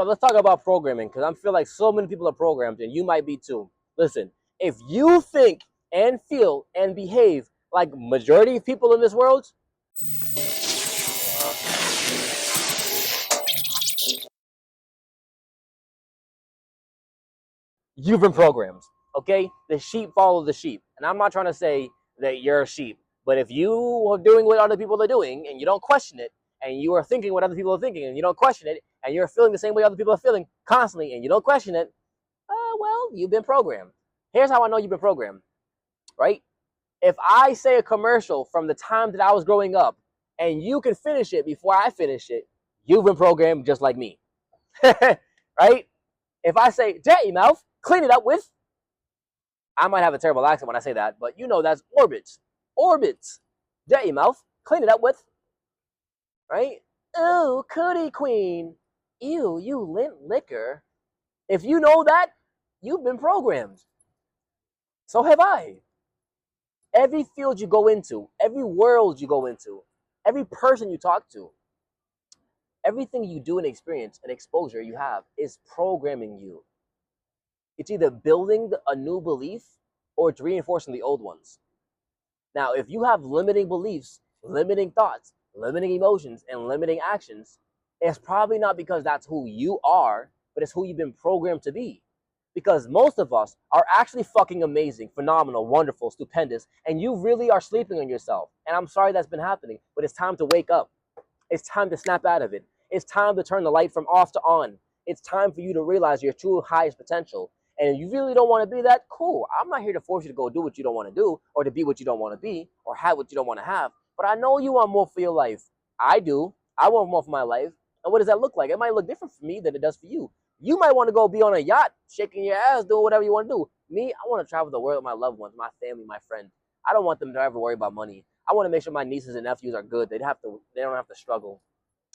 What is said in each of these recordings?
So let's talk about programming because I feel like so many people are programmed, and you might be too. Listen, if you think and feel and behave like majority of people in this world, you've been programmed. Okay, the sheep follow the sheep, and I'm not trying to say that you're a sheep, but if you are doing what other people are doing and you don't question it, and you are thinking what other people are thinking and you don't question it, and you're feeling the same way other people are feeling constantly and you don't question it, well, you've been programmed. Here's how I know you've been programmed, right? If I say a commercial from the time that I was growing up and you can finish it before I finish it, you've been programmed just like me. Right? If I say, dirty mouth, clean it up with, I might have a terrible accent when I say that, but you know that's orbits. Orbits. Dirty mouth, clean it up with, right? Oh, cootie queen. Ew, you lint liquor. If you know that, you've been programmed. So have I. Every field you go into, every world you go into, every person you talk to, everything you do and experience and exposure you have is programming you. It's either building a new belief or it's reinforcing the old ones. Now, if you have limiting beliefs, limiting thoughts, limiting emotions, and limiting actions, it's probably not because that's who you are, but it's who you've been programmed to be. Because most of us are actually fucking amazing, phenomenal, wonderful, stupendous, and you really are sleeping on yourself. And I'm sorry that's been happening, but it's time to wake up. It's time to snap out of it. It's time to turn the light from off to on. It's time for you to realize your true highest potential. And if you really don't want to be that, cool. I'm not here to force you to go do what you don't want to do or to be what you don't want to be or have what you don't want to have. But I know you want more for your life. I do. I want more for my life. And what does that look like? It might look different for me than it does for you. You might want to go be on a yacht, shaking your ass, doing whatever you want to do. Me, I want to travel the world with my loved ones, my family, my friends. I don't want them to ever worry about money. I want to make sure my nieces and nephews are good. They don't have to struggle.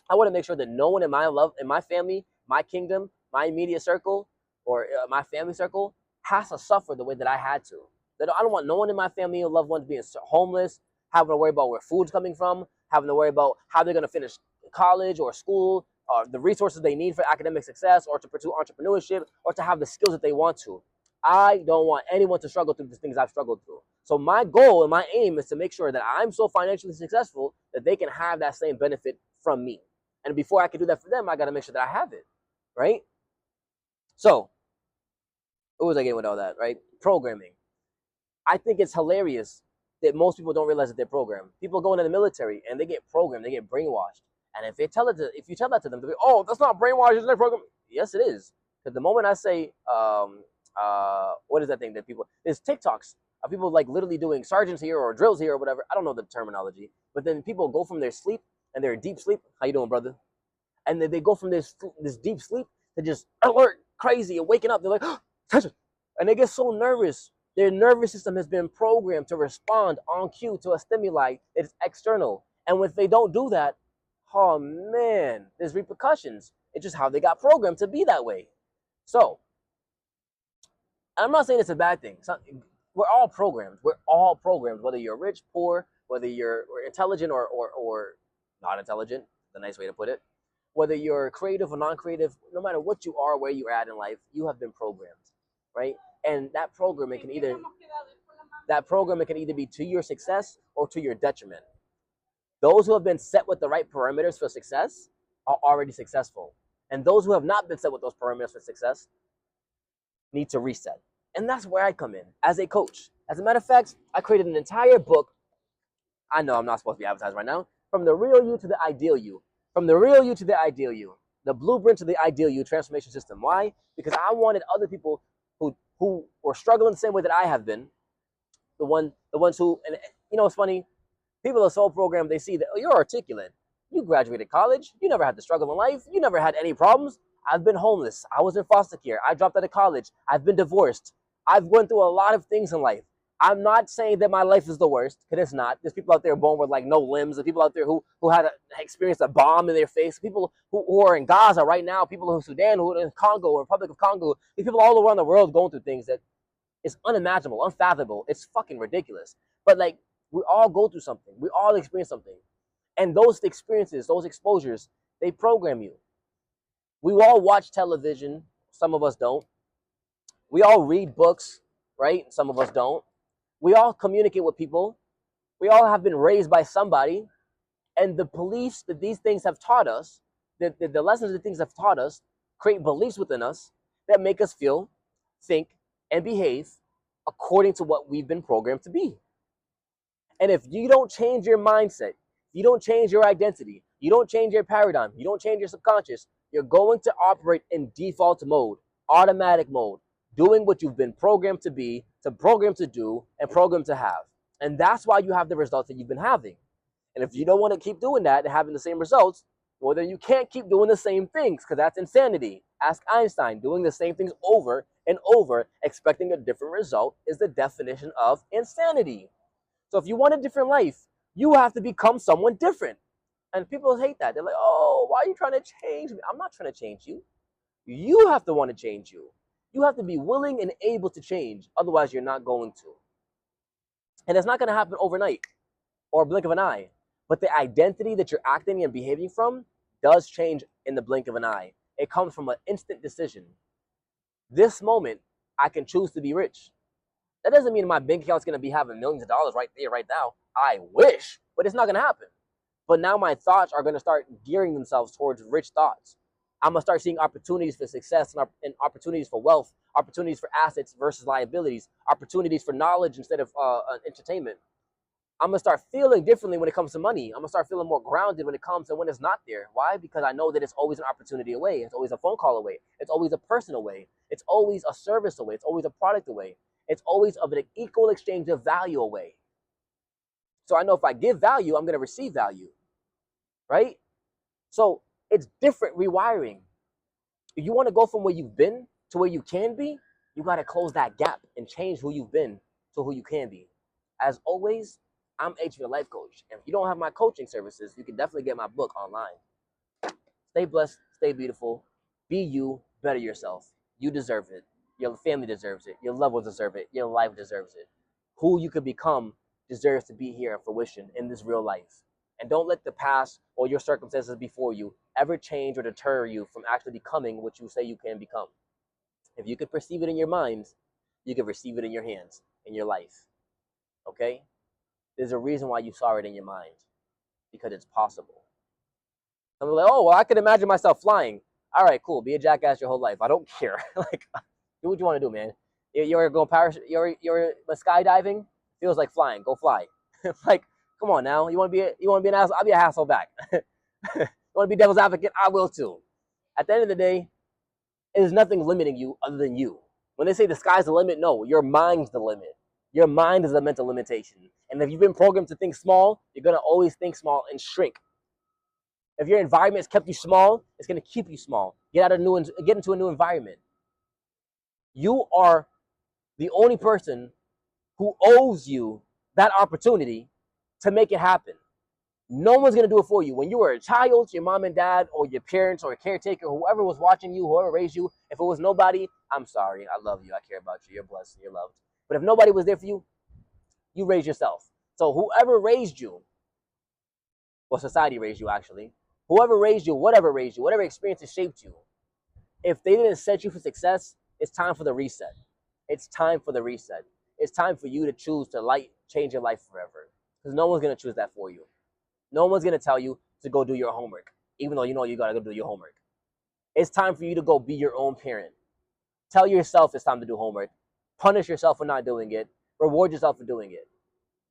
I want to make sure that no one in my family, my kingdom, my immediate circle, or my family circle has to suffer the way that I had to. That I don't want no one in my family or loved ones being homeless, having to worry about where food's coming from, having to worry about how they're going to finish college or school, or the resources they need for academic success, or to pursue entrepreneurship, or to have the skills that they want to. I don't want anyone to struggle through the things I've struggled through. So my goal and my aim is to make sure that I'm so financially successful that they can have that same benefit from me. And before I can do that for them, I got to make sure that I have it, right? So, what was I getting with all that, right? Programming. I think it's hilarious that most people don't realize that they're programmed. People go into the military and they get programmed, they get brainwashed. And if you tell that to them, they'll be, oh, that's not brainwashed, it's not program. Yes, it is. Because the moment I say, what is that thing that people? There's TikToks of people like literally doing sergeants here or drills here or whatever. I don't know the terminology, but then people go from their sleep and they're deep sleep. How you doing, brother? And then they go from this deep sleep to just alert, crazy, and waking up. They're like, oh, attention, and they get so nervous. Their nervous system has been programmed to respond on cue to a stimuli that is external. And if they don't do that, oh man, there's repercussions. It's just how they got programmed to be that way. So, I'm not saying it's a bad thing. We're all programmed. We're all programmed, whether you're rich, poor, whether you're intelligent or not intelligent, the nice way to put it. Whether you're creative or non-creative, no matter what you are, where you're at in life, you have been programmed, right? And that program it can either be to your success or to your detriment. Those who have been set with the right parameters for success are already successful, and those who have not been set with those parameters for success need to reset. And that's where I come in as a coach. As a matter of fact, I created an entire book. I know I'm not supposed to be advertised right now. From the real you to the ideal you. From the real you to the ideal you. The blueprint to the ideal you transformation system. Why? Because I wanted other people who were struggling the same way that I have been. The ones who, and you know, it's funny. People are so programmed. They see that, oh, you're articulate. You graduated college. You never had to struggle in life. You never had any problems. I've been homeless. I was in foster care. I dropped out of college. I've been divorced. I've went through a lot of things in life. I'm not saying that my life is the worst, because it's not. There's people out there born with like no limbs. There's people out there who had experienced a bomb in their face. People who are in Gaza right now. People who are in Sudan, who are in Congo, or Republic of Congo. These people all around the world going through things that is unimaginable, unfathomable. It's fucking ridiculous. But like, we all go through something. We all experience something. And those experiences, those exposures, they program you. We all watch television. Some of us don't. We all read books, right? Some of us don't. We all communicate with people. We all have been raised by somebody. And the beliefs that these things have taught us, the lessons that things have taught us, create beliefs within us that make us feel, think, and behave according to what we've been programmed to be. And if you don't change your mindset, you don't change your identity, you don't change your paradigm, you don't change your subconscious, you're going to operate in default mode, automatic mode, doing what you've been programmed to be, to program to do, and programmed to have. And that's why you have the results that you've been having. And if you don't want to keep doing that and having the same results, well, then you can't keep doing the same things because that's insanity. Ask Einstein. Doing the same things over and over, expecting a different result, is the definition of insanity. So if you want a different life, you have to become someone different. And people hate that. They're like, oh, why are you trying to change me? I'm not trying to change you. You have to want to change you. You have to be willing and able to change. Otherwise, you're not going to. And it's not going to happen overnight or a blink of an eye. But the identity that you're acting and behaving from does change in the blink of an eye. It comes from an instant decision. This moment, I can choose to be rich. That doesn't mean my bank account's going to be having millions of dollars right there, right now. I wish, but it's not going to happen. But now my thoughts are going to start gearing themselves towards rich thoughts. I'm going to start seeing opportunities for success and opportunities for wealth, opportunities for assets versus liabilities, opportunities for knowledge instead of entertainment. I'm going to start feeling differently when it comes to money. I'm going to start feeling more grounded when it comes to when it's not there. Why? Because I know that it's always an opportunity away. It's always a phone call away. It's always a person away. It's always a service away. It's always a product away. It's always of an equal exchange of value away. So I know if I give value, I'm going to receive value, right? So it's different rewiring. If you want to go from where you've been to where you can be, you got to close that gap and change who you've been to who you can be. As always, I'm H, your life coach. And if you don't have my coaching services, you can definitely get my book online. Stay blessed, stay beautiful, be you, better yourself. You deserve it. Your family deserves it. Your loved ones deserve it. Your life deserves it. Who you could become deserves to be here in fruition in this real life. And don't let the past or your circumstances before you ever change or deter you from actually becoming what you say you can become. If you can perceive it in your minds, you can receive it in your hands, in your life. Okay? There's a reason why you saw it in your mind. Because it's possible. Some are like, oh, well, I could imagine myself flying. All right, cool. Be a jackass your whole life. I don't care. Like, do what you want to do, man. You're going you're skydiving. Feels like flying. Go fly. Like, come on now. You want to be an asshole? I'll be an asshole back. You want to be devil's advocate? I will too. At the end of the day, there's nothing limiting you other than you. When they say the sky's the limit, no, your mind's the limit. Your mind is the mental limitation. And if you've been programmed to think small, you're going to always think small and shrink. If your environment has kept you small, it's going to keep you small. Get into a new environment. You are the only person who owes you that opportunity to make it happen. No one's going to do it for you. When you were a child, your mom and dad or your parents or a caretaker, whoever was watching you, whoever raised you, if it was nobody, I'm sorry. I love you. I care about you. You're blessed. You're loved. But if nobody was there for you, you raised yourself. So whoever raised you, well, society raised you actually, whoever raised you, whatever experiences shaped you, if they didn't set you for success, it's time for the reset. It's time for the reset. It's time for you to choose to change your life forever. Because no one's going to choose that for you. No one's going to tell you to go do your homework, even though you know you got to go do your homework. It's time for you to go be your own parent. Tell yourself it's time to do homework. Punish yourself for not doing it. Reward yourself for doing it.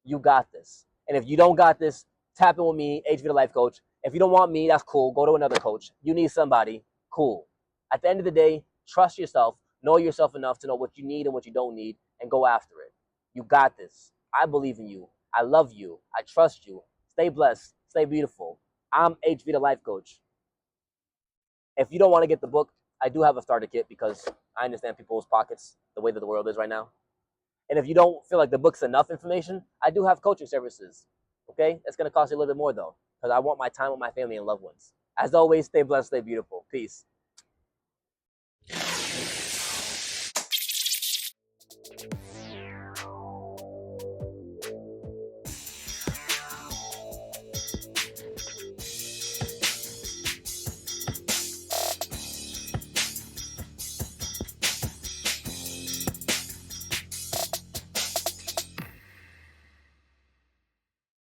You got this. And if you don't got this, tap in with me, HV the Life Coach. If you don't want me, that's cool. Go to another coach. You need somebody, cool. At the end of the day, trust yourself. Know yourself enough to know what you need and what you don't need, and go after it. You got this. I believe in you. I love you. I trust you. Stay blessed. Stay beautiful. I'm HV the Life Coach. If you don't want to get the book, I do have a starter kit because I understand people's pockets the way that the world is right now. And if you don't feel like the book's enough information, I do have coaching services. Okay? It's going to cost you a little bit more, though, because I want my time with my family and loved ones. As always, stay blessed, stay beautiful. Peace.